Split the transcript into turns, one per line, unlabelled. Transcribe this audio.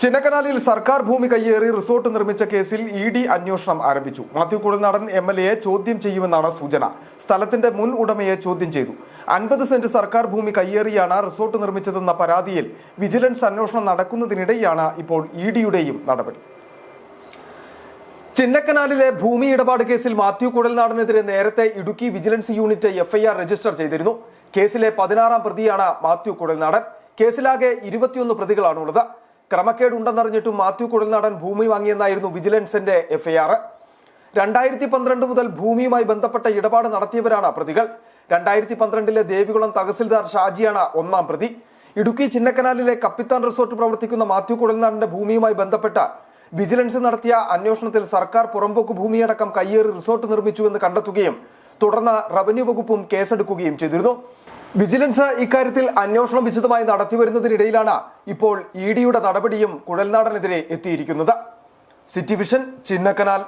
ചിന്നക്കനാലിൽ സർക്കാർ ഭൂമി കയ്യേറി റിസോർട്ട് നിർമ്മിച്ച കേസിൽ ഇഡി അന്വേഷണം ആരംഭിച്ചു. മാത്യു കുഴൽനാടൻ എംഎൽഎയെ ചോദ്യം ചെയ്യുമെന്നാണ് സൂചന. സ്ഥലത്തിന്റെ മുൻ ഉടമയെ ചോദ്യം ചെയ്തു. 50 സെന്റ് സർക്കാർ ഭൂമി കയ്യേറിയാണ് റിസോർട്ട് നിർമ്മിച്ചതെന്ന പരാതിയിൽ വിജിലൻസ് അന്വേഷണം നടക്കുന്നതിനിടെയാണ് ഇപ്പോൾ ഇഡിയുടെയും നടപടി. ചിന്നക്കനാലിലെ ഭൂമി ഇടപാട് കേസിൽ മാത്യു കുഴൽനാടനെതിരെ നേരത്തെ Idukki vigilance unit FIR register ചെയ്തിരുന്നു. കേസിലെ 16ാം പ്രതിയാണ് മാത്യു കുഴൽനാടൻ. കേസിലാകെ 21 പ്രതികളാണുള്ളത്. ക്രമക്കേടുണ്ടെന്നറിഞ്ഞിട്ടും മാത്യു കുഴൽനാടൻ ഭൂമി വാങ്ങിയെന്നായിരുന്നു വിജിലൻസിന്റെ എഫ്ഐആർ. 2012 മുതൽ ഭൂമിയുമായി ബന്ധപ്പെട്ട ഇടപാട് നടത്തിയവരാണ് പ്രതികൾ. 2012 ദേവികുളം തഹസിൽദാർ ഷാജിയാണ് 1ാം പ്രതി. ഇടുക്കി ചിന്നക്കനാലിലെ കപ്പിത്താൻ റിസോർട്ട് പ്രവർത്തിക്കുന്ന മാത്യു കുഴൽനാടന്റെ ഭൂമിയുമായി ബന്ധപ്പെട്ട വിജിലൻസ് നടത്തിയ അന്വേഷണത്തിൽ സർക്കാർ പുറമ്പോക്ക് ഭൂമിയടക്കം കയ്യേറി റിസോർട്ട് നിർമ്മിച്ചുവെന്ന് കണ്ടെത്തുകയും തുടർന്ന് റവന്യൂ വകുപ്പും കേസെടുക്കുകയും ചെയ്തിരുന്നു. വിജിലൻസ് ഇക്കാര്യത്തിൽ അന്വേഷണം വിശദമായി നടത്തിവരുന്നതിനിടയിലാണ് ഇപ്പോൾ ഇഡിയുടെ നടപടിയും കുഴൽനാടനെതിരെ എത്തിയിരിക്കുന്നത്. City vision, Chinnakanal.